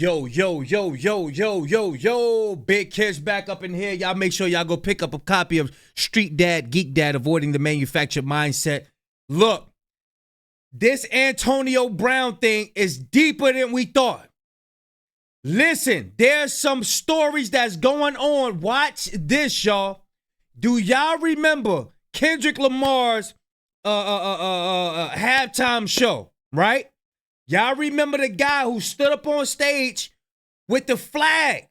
Yo, yo, yo, yo, yo, yo, yo. Big Kids back up in here. Y'all make sure y'all go pick up a copy of Street Dad, Geek Dad, Avoiding the Manufactured Mindset. Look, this Antonio Brown thing is deeper than we thought. Listen, there's some stories that's going on. Watch this, y'all. Do y'all remember Kendrick Lamar's halftime show, right? Y'all remember the guy who stood up on stage with the flag?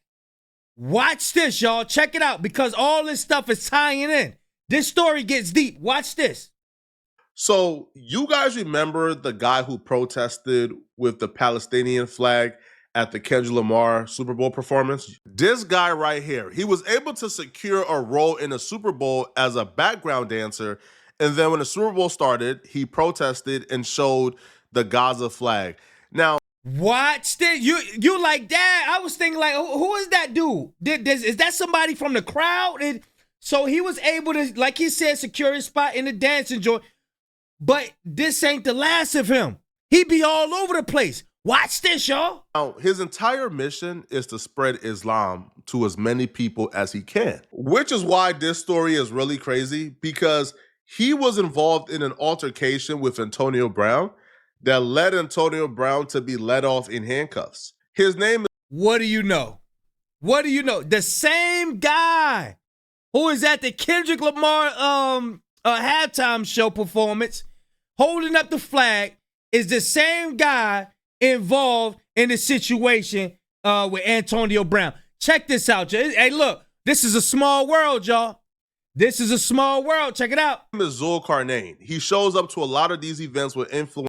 Watch this, y'all. Check it out, because all this stuff is tying in. This story gets deep. Watch this. So you guys remember the guy who protested with the Palestinian flag at the Kendrick Lamar Super Bowl performance? This guy right here, he was able to secure a role in the Super Bowl as a background dancer. And then when the Super Bowl started, he protested and showed the Gaza flag. Now, watch this. You like that? I was thinking, like, who is that dude? Is that somebody from the crowd? And so he was able to, like he said, secure his spot in the dancing joint. But this ain't the last of him. He be all over the place. Watch this, y'all. Now, his entire mission is to spread Islam to as many people as he can, which is why this story is really crazy, because he was involved in an altercation with Antonio Brown that led Antonio Brown to be let off in handcuffs. His name is... What do you know? What do you know? The same guy who is at the Kendrick Lamar halftime show performance holding up the flag is the same guy involved in the situation with Antonio Brown. Check this out, y'all. Hey, look, this is a small world, y'all. This is a small world. Check it out. His name is Zulkarnain. He shows up to a lot of these events with influence.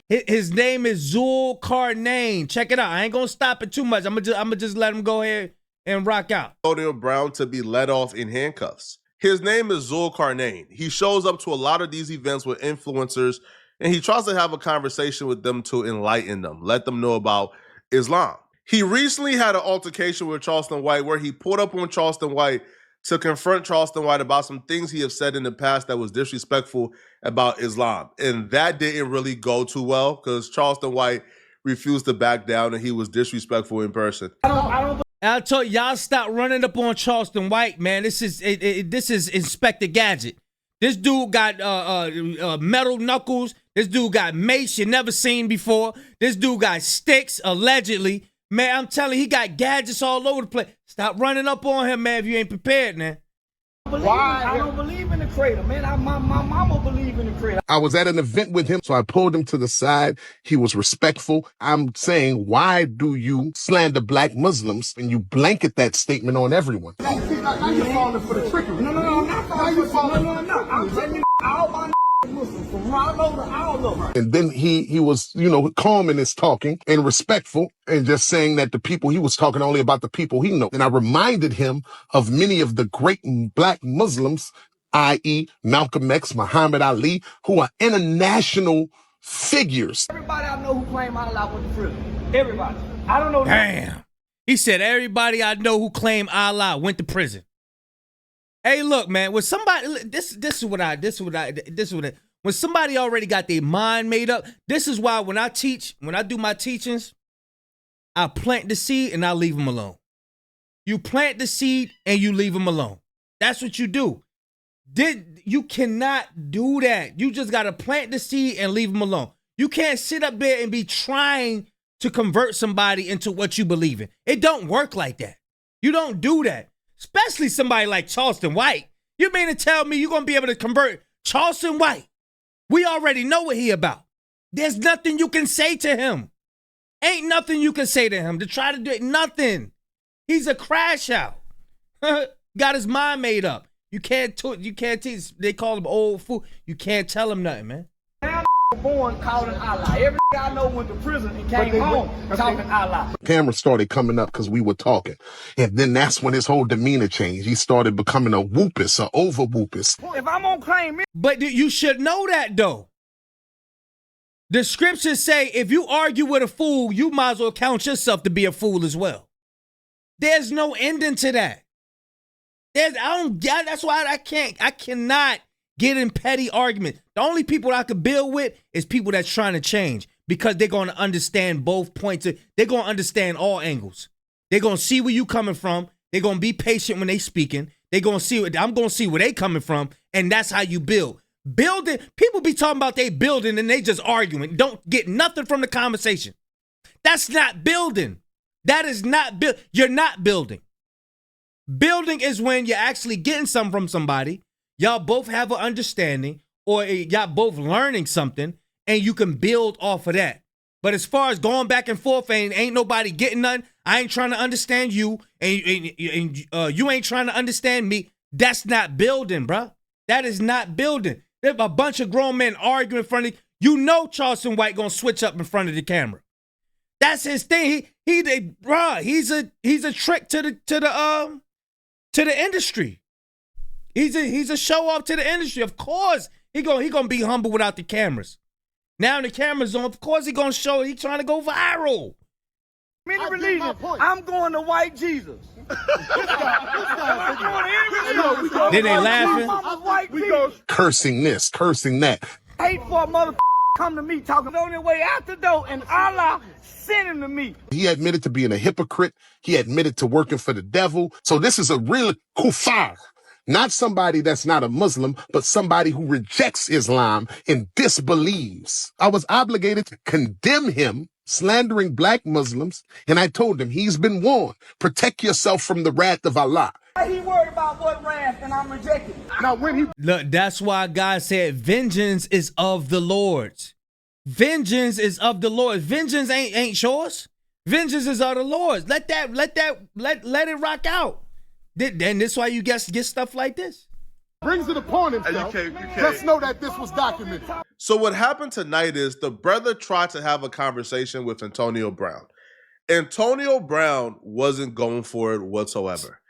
His name is Zulkarnain. Check it out. I ain't gonna stop it too much. I'm gonna just let him go ahead and rock out. Antonio Brown to be let off in handcuffs. His name is Zulkarnain. He shows up to a lot of these events with influencers, and he tries to have a conversation with them to enlighten them, let them know about Islam. He recently had an altercation with Charleston White where he pulled up on Charleston White to confront Charleston White about some things he has said in the past that was disrespectful about Islam. And that didn't really go too well because Charleston White refused to back down and he was disrespectful in person. I told y'all stop running up on Charleston White, man. This is Inspector Gadget. This dude got metal knuckles. This dude got mace you never seen before. This dude got sticks, allegedly. Man, I'm telling you, he got gadgets all over the place. Stop running up on him, man, if you ain't prepared, man. Why? I don't believe in the crater, man. My mama believe in the crater. I was at an event with him, so I pulled him to the side. He was respectful. I'm saying, why do you slander black Muslims and you blanket that statement on everyone? Now you're falling for the trickery. No, I'm not falling for the trickery. No, I'm telling you, all my Muslims from Ronaldo to all over. And then he was, calm in his talking and respectful and just saying that the people, he was talking only about the people he knows. And I reminded him of many of the great black Muslims, i.e. Malcolm X, Muhammad Ali, who are international figures. Everybody I know who claim Allah went to prison. Everybody. I don't know. Damn. He said everybody I know who claim Allah went to prison. Hey, look, man, when somebody, when somebody already got their mind made up, this is why when I do my teachings, I plant the seed and I leave them alone. You plant the seed and you leave them alone. That's what you do. You cannot do that. You just got to plant the seed and leave them alone. You can't sit up there and be trying to convert somebody into what you believe in. It don't work like that. You don't do that. Especially somebody like Charleston White. You mean to tell me you're going to be able to convert Charleston White? We already know what he about. There's nothing you can say to him. Ain't nothing you can say to him to try to do it. Nothing. He's a crash out. Got his mind made up. You can't teach. They call him old fool. You can't tell him nothing, man. Born calling Allah. Every guy I know went to prison and came home talking Allah. Cameras started coming up because we were talking. And then that's when his whole demeanor changed. He started becoming a whoopus, a over whoopus. If I'm gonna claim it. But you should know that, though. The scriptures say if you argue with a fool, you might as well count yourself to be a fool as well. There's no ending to that. That's why I cannot get in petty arguments. The only people I could build with is people that's trying to change. because they're going to understand both points. They're going to understand all angles. They're going to see where you coming from. They're going to be patient when they speaking. They're going to see I'm going to see where they coming from, and that's how you build. Building, people be talking about they building and they just arguing. Don't get nothing from the conversation. That's not building. That is not build. You're not building. Building is when you're actually getting something from somebody. Y'all both have an understanding, or y'all both learning something, and you can build off of that. But as far as going back and forth and ain't nobody getting nothing, I ain't trying to understand you, and you ain't trying to understand me. That's not building, bruh. That is not building. There's a bunch of grown men arguing in front of you. Know Charleston White gonna switch up in front of the camera. That's his thing. He's a trick to the industry. He's a show off to the industry. Of course, he gonna be humble without the cameras. Now the camera's on. Of course, he gonna show. He trying to go viral. Many religions. I'm going to white Jesus. Then they laughing. Cursing this, cursing that. Hate for a mother come to me talking on their way out the door, and Allah sent him to me. He admitted to being a hypocrite. He admitted to working for the devil. So this is a real kuffar. Not somebody that's not a Muslim, but somebody who rejects Islam and disbelieves. I was obligated to condemn him slandering black Muslims, and I told him he's been warned. Protect yourself from the wrath of Allah. He worried about what wrath, and I'm rejecting it. Now, when he Look, that's why God said, "Vengeance is of the Lord's." Vengeance is of the Lord. Vengeance ain't yours. Vengeance is of the Lord's. Let it rock out. Then that's why you get stuff like this. brings it upon himself, just know that this was documented. So what happened tonight is the brother tried to have a conversation with Antonio Brown. Antonio Brown wasn't going for it whatsoever.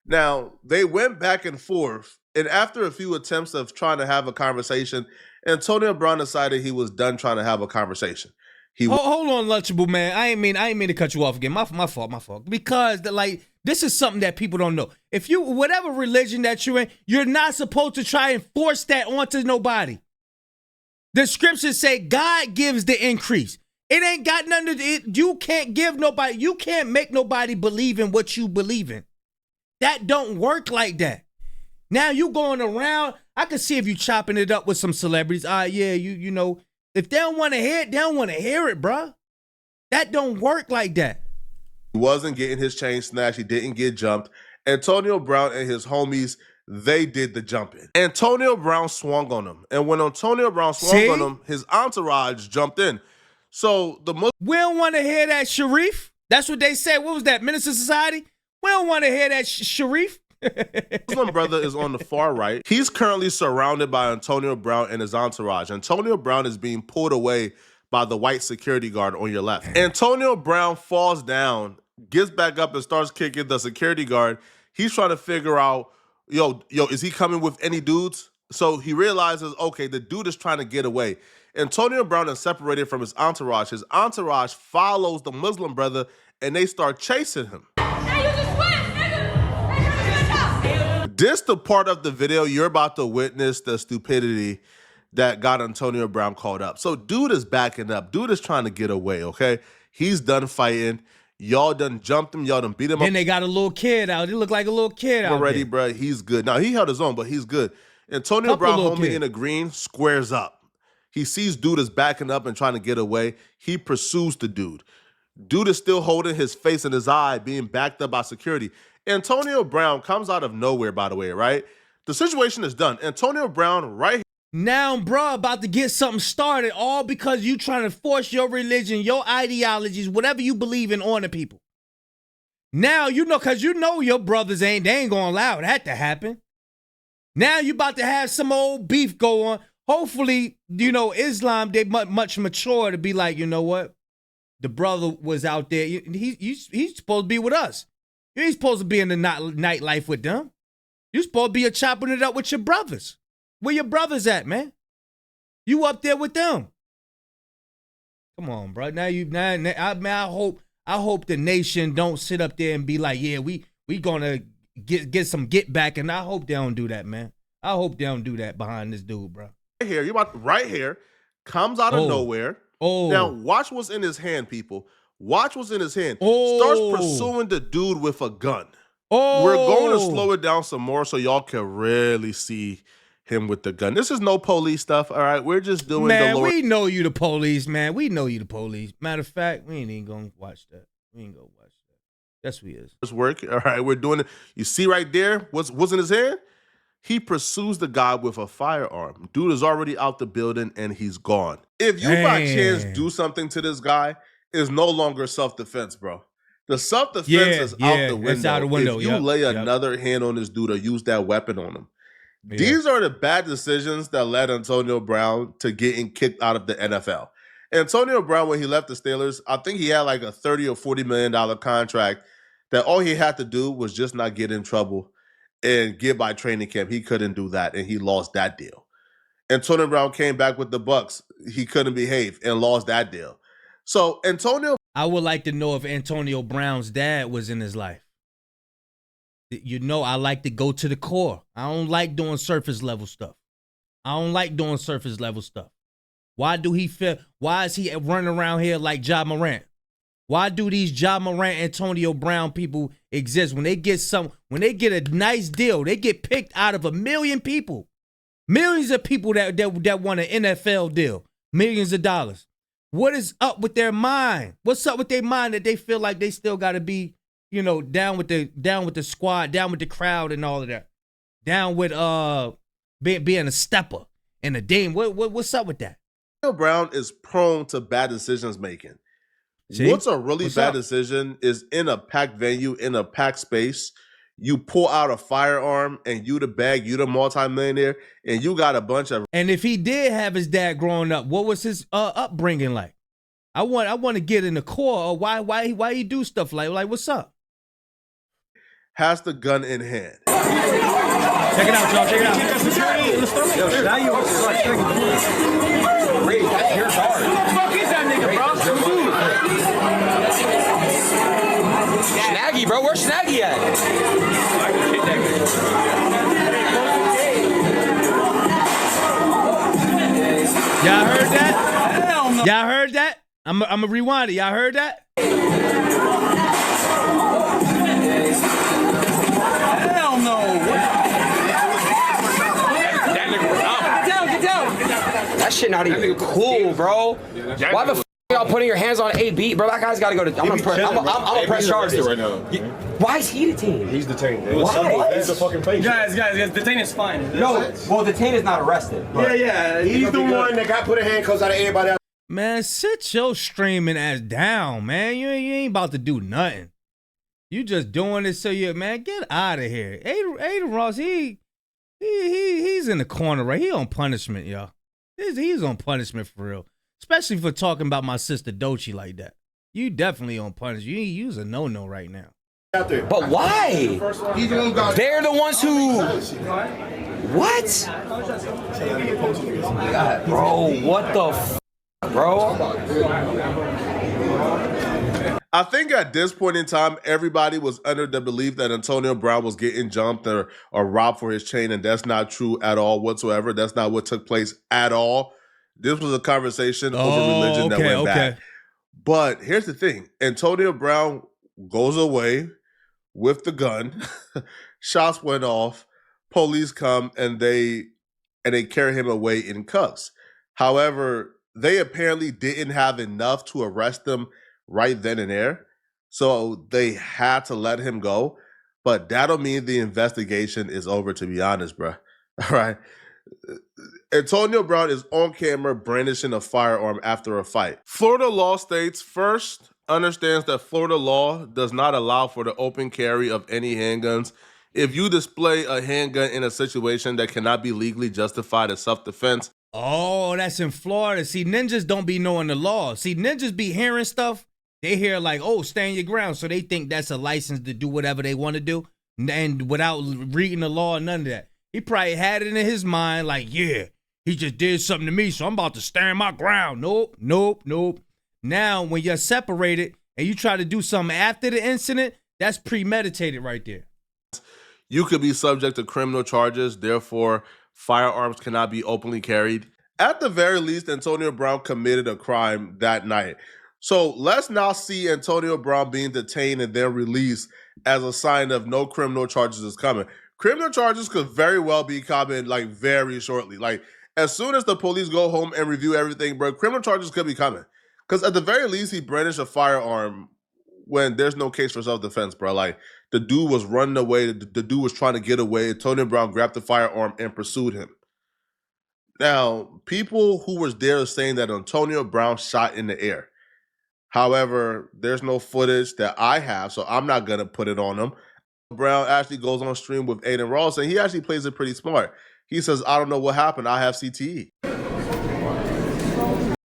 Now, they went back and forth, and after a few attempts of trying to have a conversation, Antonio Brown decided he was done trying to have a conversation. Hold on, Lunchable man. I ain't mean to cut you off again. My fault. Because this is something that people don't know. If you, whatever religion that you're in, you're not supposed to try and force that onto nobody. The scriptures say God gives the increase. It ain't got nothing to do. You can't give nobody, you can't make nobody believe in what you believe in. That don't work like that. Now you going around, I can see if you chopping it up with some celebrities. Yeah, you know, if they don't want to hear it, they don't want to hear it, bruh. That don't work like that. He wasn't getting his chain snatched. He didn't get jumped. Antonio Brown and his homies, they did the jumping. Antonio Brown swung on him. And when Antonio Brown swung on him, his entourage jumped in. So we don't want to hear that, Sharif. That's what they said. What was that, Minister Society? We don't want to hear that, Sharif. Muslim brother is on the far right. He's currently surrounded by Antonio Brown and his entourage. Antonio Brown is being pulled away by the white security guard on your left. Antonio Brown falls down, gets back up and starts kicking the security guard. He's trying to figure out, yo, is he coming with any dudes? So he realizes, okay, the dude is trying to get away. Antonio Brown is separated from his entourage. His entourage follows the Muslim brother and they start chasing him. This the part of the video you're about to witness the stupidity that got Antonio Brown called up. So dude is backing up. Dude is trying to get away, okay? He's done fighting. Y'all done jumped him. Y'all done beat him up. Then they got a little kid out. He looked like a little kid out already, there. bro. He's good. Now, he held his own, but he's good. Antonio Brown, homie in the green, squares up. He sees dude is backing up and trying to get away. He pursues the dude. Dude is still holding his face and his eye, being backed up by security. Antonio Brown comes out of nowhere, by the way, right? The situation is done. Antonio Brown right here. Now, bro, about to get something started, all because you trying to force your religion, your ideologies, whatever you believe in on the people. Now, you know, because you know your brothers they ain't going to allow that to happen. Now you about to have some old beef go on. Hopefully, you know, Islam, they much mature to be like, you know what? The brother was out there. He's supposed to be with us. You ain't supposed to be in the nightlife with them. You supposed to be chopping it up with your brothers. Where your brothers at, man? You up there with them. Come on, bro. I hope the nation don't sit up there and be like, yeah, we gonna get some get back, and I hope they don't do that, man. I hope they don't do that behind this dude, bro. Right here, comes out of nowhere. Oh. Now, watch what's in his hand, people. Watch what's in his hand. Oh. Starts pursuing the dude with a gun. Oh. We're going to slow it down some more so y'all can really see him with the gun. This is no police stuff, all right? We're just doing man, the Lord. we know you the police, man. We know you the police. Matter of fact, we ain't even gonna watch that. We ain't gonna watch that. That's what he is. Work, all right? We're doing it. You see right there what's in his hand? He pursues the guy with a firearm. Dude is already out the building and he's gone. If you by chance do something to this guy, it's no longer self-defense, bro. The self-defense is out the window. It's out the window. If you lay another hand on this dude or use that weapon on him, these are the bad decisions that led Antonio Brown to getting kicked out of the NFL. Antonio Brown, when he left the Steelers, I think he had like a $30 or $40 million contract that all he had to do was just not get in trouble and get by training camp. He couldn't do that, and he lost that deal. Antonio Brown came back with the Bucks. He couldn't behave and lost that deal. So Antonio, I would like to know if Antonio Brown's dad was in his life. You know, I like to go to the core. I don't like doing surface level stuff. Why is he running around here like Ja Morant? Why do these Ja Morant, Antonio Brown people exist? When they get a nice deal, they get picked out of a million people. Millions of people that want an NFL deal. Millions of dollars. What is up with their mind? What's up with their mind that they feel like they still got to be, down with the squad, down with the crowd and all of that? Down with being a stepper and a dame. What's up with that? Antonio Brown is prone to bad decisions making. See? What's a really bad decision is in a packed venue, in a packed space, you pull out a firearm and you the multimillionaire, and you got a bunch of. And if he did have his dad growing up, what was his upbringing like? I want to get in the core of why he do stuff like what's up? Has the gun in hand. Check it out, y'all. Check it out. Yo, now you Ray, here's hard. Who the fuck is that nigga, bro? Snaggy, bro. Where's Snaggy at? Y'all heard that? Hell no. Y'all heard that? I'm gonna rewind it. Y'all heard that? Hell no. That nigga was up. Get down. That shit not even cool, bro. Why the f y'all putting your hands on A-Beat, bro? That guy's got to go to. I'm gonna press charges right now. Why is he detained? He's detained. Why? He's the fucking patient. Guys, detain is fine. No, well, detained is not arrested. Yeah, he's the one that got put in handcuffs out of everybody else. Man, sit your streaming ass down, man. You ain't about to do nothing. You just doing it so man, get out of here. Adin Ross, he's in the corner, right? He on punishment, y'all. He's on punishment for real. Especially for talking about my sister Doechii like that. You definitely on punishment. You use a no-no right now. But why? They're the ones who. What? Bro, what the f, bro? I think at this point in time, everybody was under the belief that Antonio Brown was getting jumped or robbed for his chain, and that's not true at all whatsoever. That's not what took place at all. This was a conversation over religion that went bad. But here's the thing. Antonio Brown goes away with the gun. Shots went off. Police come and they carry him away in cuffs. However, they apparently didn't have enough to arrest him right then and there. So they had to let him go. But that don't mean the investigation is over, to be honest, bro. All right. Antonio Brown is on camera brandishing a firearm after a fight. Florida law states, first, understands that Florida law does not allow for the open carry of any handguns. If you display a handgun in a situation that cannot be legally justified as self-defense. Oh, that's in Florida. See, ninjas don't be knowing the law. See, ninjas be hearing stuff. They hear like, oh, stand your ground. So they think that's a license to do whatever they want to do. And without reading the law, none of that. He probably had it in his mind like, yeah, he just did something to me, so I'm about to stand my ground. Nope. Now, when you're separated and you try to do something after the incident, that's premeditated right there. You could be subject to criminal charges. Therefore, firearms cannot be openly carried. At the very least, Antonio Brown committed a crime that night. So let's now see Antonio Brown being detained and then released as a sign of no criminal charges is coming. Criminal charges could very well be coming like very shortly. Like as soon as the police go home and review everything, bro, criminal charges could be coming. Because at the very least, he brandished a firearm when there's no case for self-defense, bro. Like the dude was running away. The dude was trying to get away. Antonio Brown grabbed the firearm and pursued him. Now, people who was there are saying that Antonio Brown shot in the air. However, there's no footage that I have, so I'm not going to put it on him. Brown actually goes on stream with ADIN Ross, and he actually plays it pretty smart. He says, I don't know what happened. I have CTE.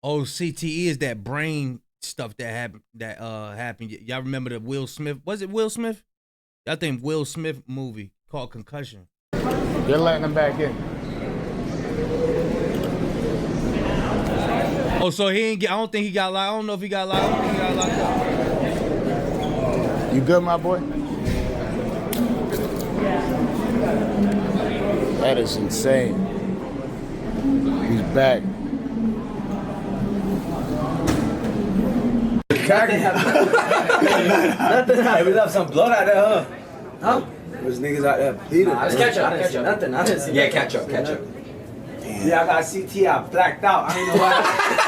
Oh, CTE is that brain stuff that happened. Y'all remember the Will Smith? Was it Will Smith? I think Will Smith movie called Concussion. You're letting him back in. Oh, so he ain't get. I don't think he got locked. I don't know if he got locked. I don't think he got locked up. You good, my boy? That is insane. He's back. Nothing happened. We left some blood out there, huh? Huh? There's niggas out there bleeding. Let's catch up. Nothing. I didn't see Yeah, catch up. Damn. Yeah, I got CT. I blacked out. I ain't know what happened.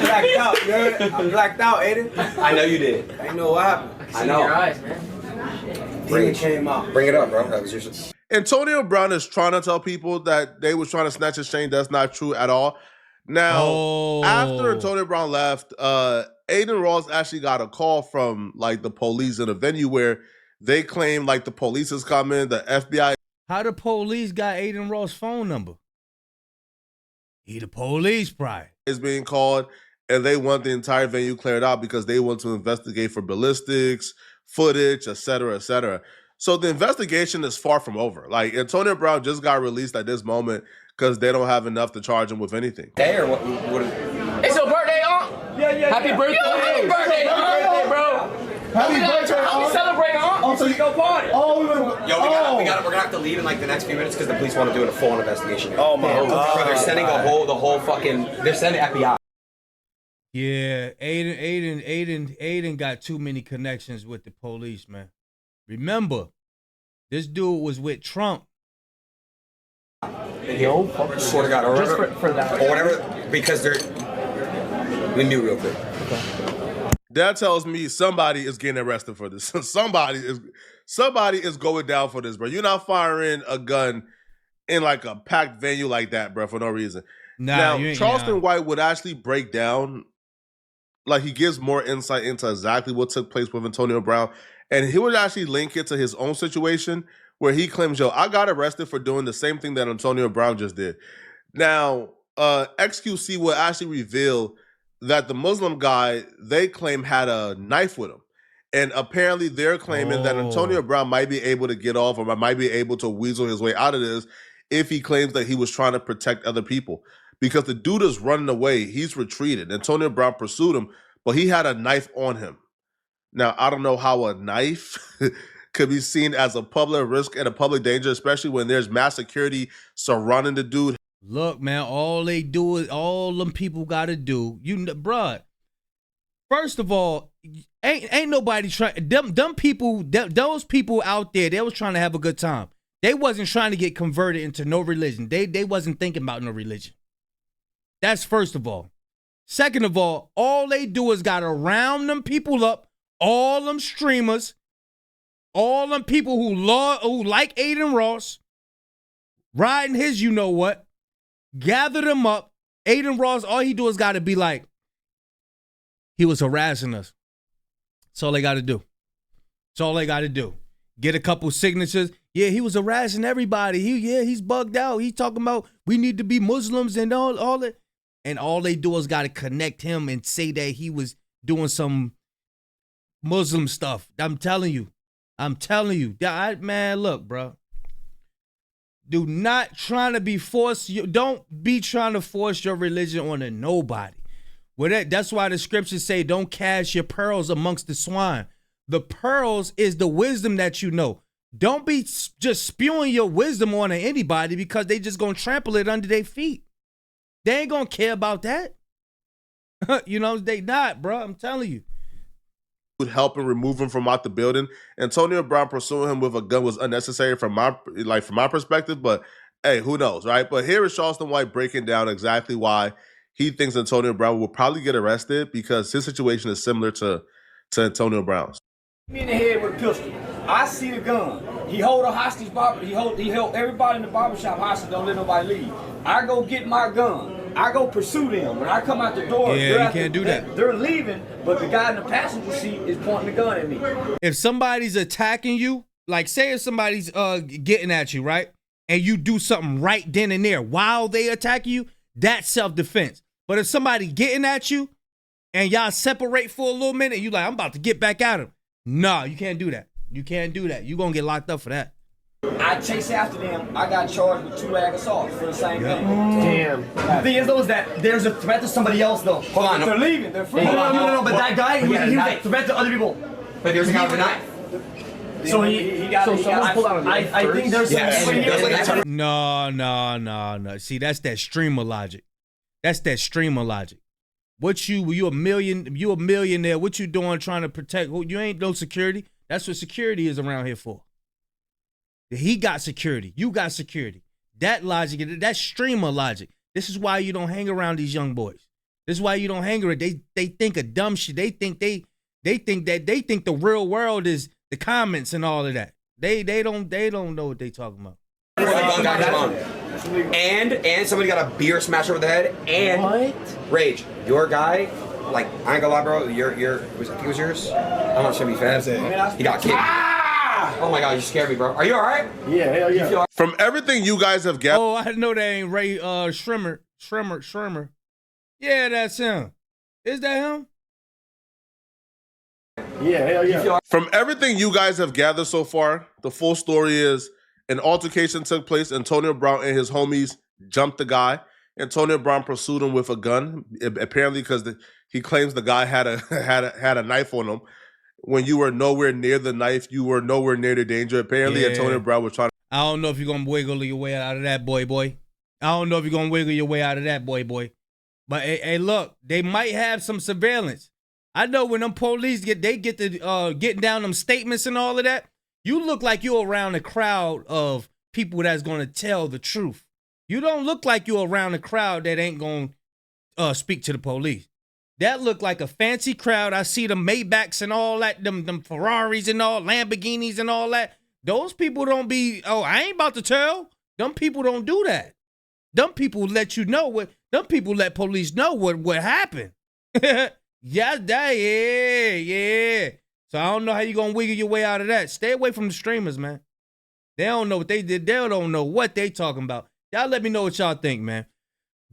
Blacked out, you heard? I blacked out, Aiden. I know you did. I ain't know what happened. I know. Your eyes, man. Demon came out. Bring it up, bro. That was your... Antonio Brown is trying to tell people that they was trying to snatch his chain. That's not true at all. Now, after Antonio Brown left, ADIN Ross actually got a call from like the police in a venue where they claim like the police is coming, the FBI. How the police got ADIN Ross' phone number? He the police, probably. Is being called, and they want the entire venue cleared out because they want to investigate for ballistics, footage, et cetera, et cetera. So the investigation is far from over. Like Antonio Brown just got released at this moment because they don't have enough to charge him with anything. Day or what It's your birthday, Aunt. Yeah. Happy birthday. Happy birthday, Aunt. bro. Happy birthday, How we celebrate, Aunt? Oh, so you go party? Oh, we're gonna have to leave in like the next few minutes because the police want to do a full investigation. Oh my God. Bro, they're sending the whole fucking. They're sending FBI. Yeah, Aiden got too many connections with the police, man. Remember, this dude was with Trump. Yo, swear to God, or Just whatever, for that. or whatever, because they're. Let me mute real quick. That tells me somebody is getting arrested for this. somebody is going down for this, bro. You're not firing a gun in like a packed venue like that, bro, for no reason. Now, Charleston White would actually break down, like he gives more insight into exactly what took place with Antonio Brown, and he would actually link it to his own situation where he claims, yo, I got arrested for doing the same thing that Antonio Brown just did. Now, XQC will actually reveal that the Muslim guy, they claim, had a knife with him. And apparently they're claiming that Antonio Brown might be able to get off or might be able to weasel his way out of this if he claims that he was trying to protect other people. Because the dude is running away. He's retreated. Antonio Brown pursued him, but he had a knife on him. Now, I don't know how a knife could be seen as a public risk and a public danger, especially when there's mass security surrounding the dude. Look, man, all them people got to do, bruh. First of all, ain't nobody trying. Those people out there, they was trying to have a good time. They wasn't trying to get converted into no religion. They wasn't thinking about no religion. That's first of all. Second of all they do is got to round them people up, all them streamers, all them people who like ADIN Ross, riding his you know what, gather them up. ADIN Ross, all he do is got to be like, he was harassing us. That's all they got to do. That's all they got to do. Get a couple signatures. Yeah, he was harassing everybody. He's bugged out. He's talking about we need to be Muslims and all that. And all they do is got to connect him and say that he was doing some Muslim stuff. I'm telling you. Man, look, bro. Do not trying to be forced. Don't be trying to force your religion on a nobody. That's why the scriptures say don't cast your pearls amongst the swine. The pearls is the wisdom that you know. Don't be just spewing your wisdom on anybody because they just going to trample it under their feet. They ain't gonna care about that. You know, they not, bro. I'm telling you. Would help him remove him from out the building. Antonio Brown pursuing him with a gun was unnecessary from my perspective, but hey, who knows, right? But here is Charleston White breaking down exactly why he thinks Antonio Brown will probably get arrested, because his situation is similar to Antonio Brown's. Me in the head with a pistol. I see the gun. He hold a hostage. He held everybody in the barbershop hostage. Don't let nobody leave. I go get my gun. I go pursue them. When I come out the door, yeah, you can't do that. They're leaving, but the guy in the passenger seat is pointing the gun at me. If somebody's attacking you, like say if somebody's getting at you, right, and you do something right then and there while they attack you, that's self-defense. But if somebody getting at you and y'all separate for a little minute, you like, I'm about to get back at him. No, you can't do that. You can't do that. You're going to get locked up for that. I chase after them. I got charged with 2 ag assaults for the same thing. Damn. The thing is, though, is that there's a threat to somebody else, though. Hold on. They're leaving. They're free. No. But that guy, he was a threat to other people. But there's a guy with a knife. So he got. I think there's some. No. See, that's that streamer logic. You a millionaire. What you doing trying to protect? You ain't no security. That's what security is around here for. He got security. You got security. That logic, that's streamer logic. This is why you don't hang around these young boys. This is why you don't hang around. They think of dumb shit. They think the real world is the comments and all of that. They don't know what they talking about. And somebody got a beer smashed over the head. And what? Rage, your guy, like I ain't gonna lie, bro. I think it was yours. I'm not sure be fast. He got kicked. Oh my god, you scared me, bro. Are you all right? Yeah, hell yeah. From everything you guys have gathered. Oh, I know that ain't Ray Shrimmer. Yeah, that's him. Is that him? Yeah, hell yeah. From everything you guys have gathered so far, the full story is an altercation took place. Antonio Brown and his homies jumped the guy. Antonio Brown pursued him with a gun, apparently because he claims the guy had a knife on him. When you were nowhere near the knife, you were nowhere near the danger. Apparently, Antonio Brown was trying to... I don't know if you're going to wiggle your way out of that, boy. I don't know if you're going to wiggle your way out of that, boy. But, hey, look, they might have some surveillance. I know when them police get to getting down them statements and all of that, you look like you're around a crowd of people that's going to tell the truth. You don't look like you're around a crowd that ain't going to speak to the police. That looked like a fancy crowd. I see them Maybachs and all that, them Ferraris and all, Lamborghinis and all that. Those people don't be, I ain't about to tell. Them people don't do that. Them people let you know them people let police know what happened. Yeah. So I don't know how you gonna wiggle your way out of that. Stay away from the streamers, man. They don't know what they did. They don't know what they talking about. Y'all let me know what y'all think, man.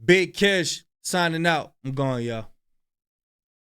Big Kish signing out. I'm going, y'all.